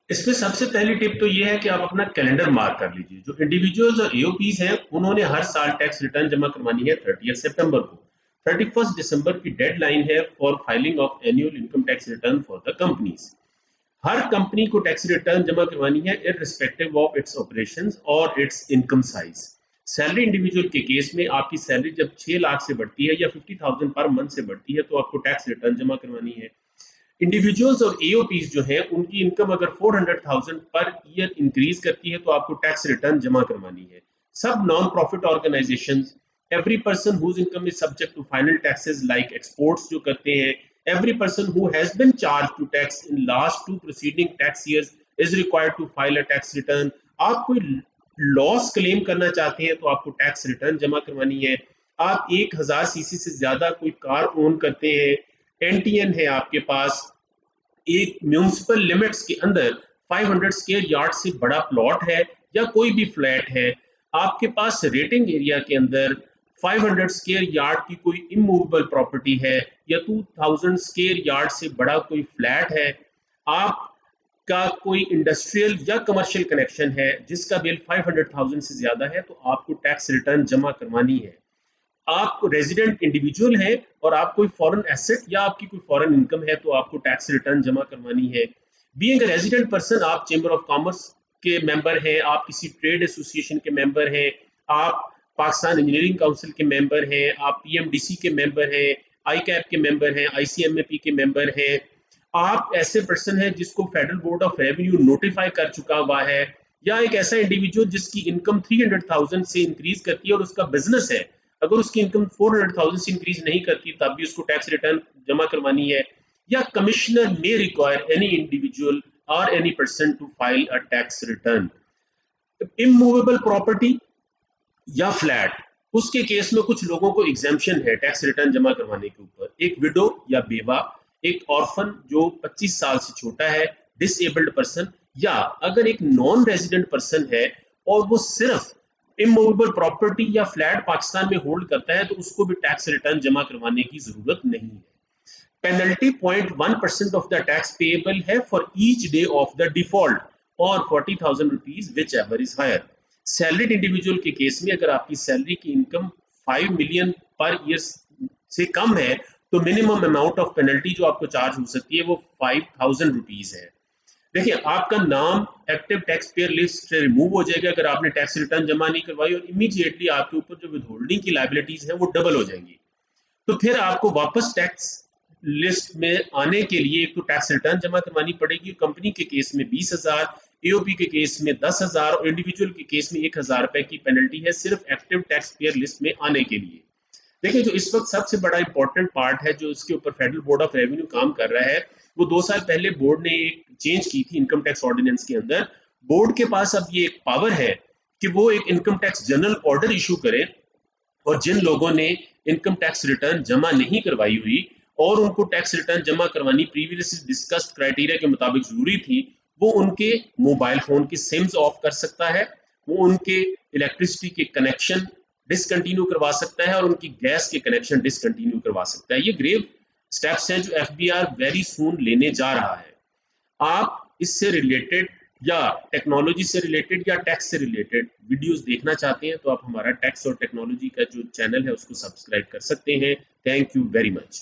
इसमें सबसे पहली टिप तो ये है कि आप अपना कैलेंडर मार्क कर लीजिए। जो इंडिविजुअल्स और एओपीज हैं उन्होंने हर साल टैक्स रिटर्न जमा करवानी है 30 सितंबर को। 31 दिसंबर की डेडलाइन है for filing of annual income tax return for the companies. Her company को टैक्स रिटर्न जमा करवानी है इररिस्पेक्टिव ऑफ इट्स ऑपरेशंस और it's income size. Salary individual के केस में आपकी सैलरी जब 6 लाख से बढ़ती है या 50,000 पर मंथ से बढ़ती है तो आपको टैक्स रिटर्न जमा करवानी है। इंडिविजुअल्स और एओपीज जो हैं उनकी इनकम अगर 400,000 पर ईयर इंक्रीज करती है तो आपको टैक्स रिटर्न जमा करवानी है। सब non profit organisations, every person whose income is subject to final taxes like exports जो करते हैं, every person who has been charge to tax in last two preceding tax years is required to file a tax return. आप कोई loss claim करना चाहते हैं तो आपको टैक्स रिटर्न जमा करवानी है। आप 1000 सीसी से ज्यादा कोई कार ओन करते हैं, एनटीएन है आपके पास, एक म्यूनिसिपल लिमिट्स के अंदर 500 स्क्वायर यार्ड से बड़ा प्लॉट है या कोई भी फ्लैट है, आपके पास रेटिंग एरिया के अंदर 500 स्क्वायर यार्ड की कोई इमूवेबल प्रॉपर्टी है या 2000 स्क्वायर यार्ड से बड़ा कोई फ्लैट है, आपका कोई इंडस्ट्रियल या कमर्शियल कनेक्शन है जिसका बिल 500,000 से ज्यादा है तो आपको टैक्स रिटर्न जमा करवानी है। आप रेजिडेंट इंडिविजुअल हैं और आप कोई फॉरेन एसेट या आपकी कोई फॉरेन इनकम है तो आपको टैक्स रिटर्न जमा करवानी है। बीइंग अ रेजिडेंट पर्सन आप चेंबर ऑफ कॉमर्स के मेंबर हैं, आप किसी ट्रेड एसोसिएशन के मेंबर हैं, आप पाकिस्तान इंजीनियरिंग काउंसिल के मेंबर हैं, आप पीएमडीसी के मेंबर हैं, आईकैप के मेंबर हैं, आईसीएमएपी के मेंबर हैं, आप ऐसे पर्सन हैं जिसको federal board of revenue notify कर चुका हुआ है, या एक ऐसा इंडिविजुअल जिसकी इनकम 300,000 से इंक्रीज करती है और उसका बिजनेस है, अगर उसकी इनकम 400,000 से इंक्रीज नहीं करती तब भी उसको टैक्स रिटर्न जमा करवानी है। या commissioner may require any individual और any person to file a tax return. Immovable property या फ्लैट, उसके केस में कुछ लोगों को एग्जेम्पशन है टैक्स रिटर्न जमा करवाने के ऊपर। एक विडो या बेवा, एक ऑर्फन जो 25 साल से छोटा है, डिसेबल्ड पर्सन, या अगर एक नॉन रेजिडेंट पर्सन है और वो सिर्फ इमूवेबल प्रॉपर्टी या फ्लैट पाकिस्तान में होल्ड करता है तो उसको भी टैक्स रिटर्न जमा करवाने की जरूरत नहीं है। Penalty 0.1% of the tax payable है for each day of the default और 40,000 rupees whichever is higher. Salaried individual के केस में अगर आपकी सैलरी की इनकम 5 मिलियन पर ईयर से कम है तो मिनिमम अमाउंट ऑफ पेनल्टी जो आपको चार्ज हो सकती है वो 5,000 रुपीज है। देखिए, आपका नाम एक्टिव टैक्स पेयर लिस्ट से रिमूव हो जाएगा अगर आपने टैक्स रिटर्न जमा नहीं करवाई और इमीडिएटली आपके ऊपर जो विदहोल्डिंग की लायबिलिटीज है वो डबल हो जाएंगी। तो फिर आपको वापस टैक्स लिस्ट में आने के लिए एक तो टैक्स रिटर्न जमा करवानी पड़ेगी। कंपनी के केस में 20,000, एओपी के केस में 10,000 और इंडिविजुअल के केस में 1,000 रुपए की पेनल्टी है सिर्फ एक्टिव टैक्स पेयर लिस्ट में आने के लिए। देखिए, जो इस वक्त सबसे बड़ा इंपॉर्टेंट पार्ट है जो इसके ऊपर फेडरल बोर्ड ऑफ रेवेन्यू काम कर रहा है, वो 2 साल पहले बोर्ड ने एक चेंज की थी इनकम टैक्स ऑर्डिनेंस के अंदर। बोर्ड के पास अब ये एक पावर है कि वो एक income tax general order issue करे और जिन लोगों ने इनकम टैक्स रिटर्न जमा नहीं करवाई हुई और उनको टैक्स रिटर्न जमा करवानी प्रीवियसली डिस्कस्ड क्राइटेरिया के मुताबिक जरूरी थी, वो उनके मोबाइल फोन की सिम्स ऑफ कर सकता है, वो उनके इलेक्ट्रिसिटी के कनेक्शन डिसकंटिन्यू करवा सकता है और उनकी गैस के कनेक्शन डिसकंटिन्यू करवा सकता है। ये ग्रेव स्टेप्स हैं जो एफबीआर वेरी सून लेने जा रहा है। आप इससे रिलेटेड या टेक्नोलॉजी से रिलेटेड या टैक्स से रिलेटेड वीडियोस देखना चाहते हैं तो आप हमारा टैक्स और टेक्नोलॉजी का जो चैनल है उसको सब्सक्राइब कर सकते हैं। Thank you very much.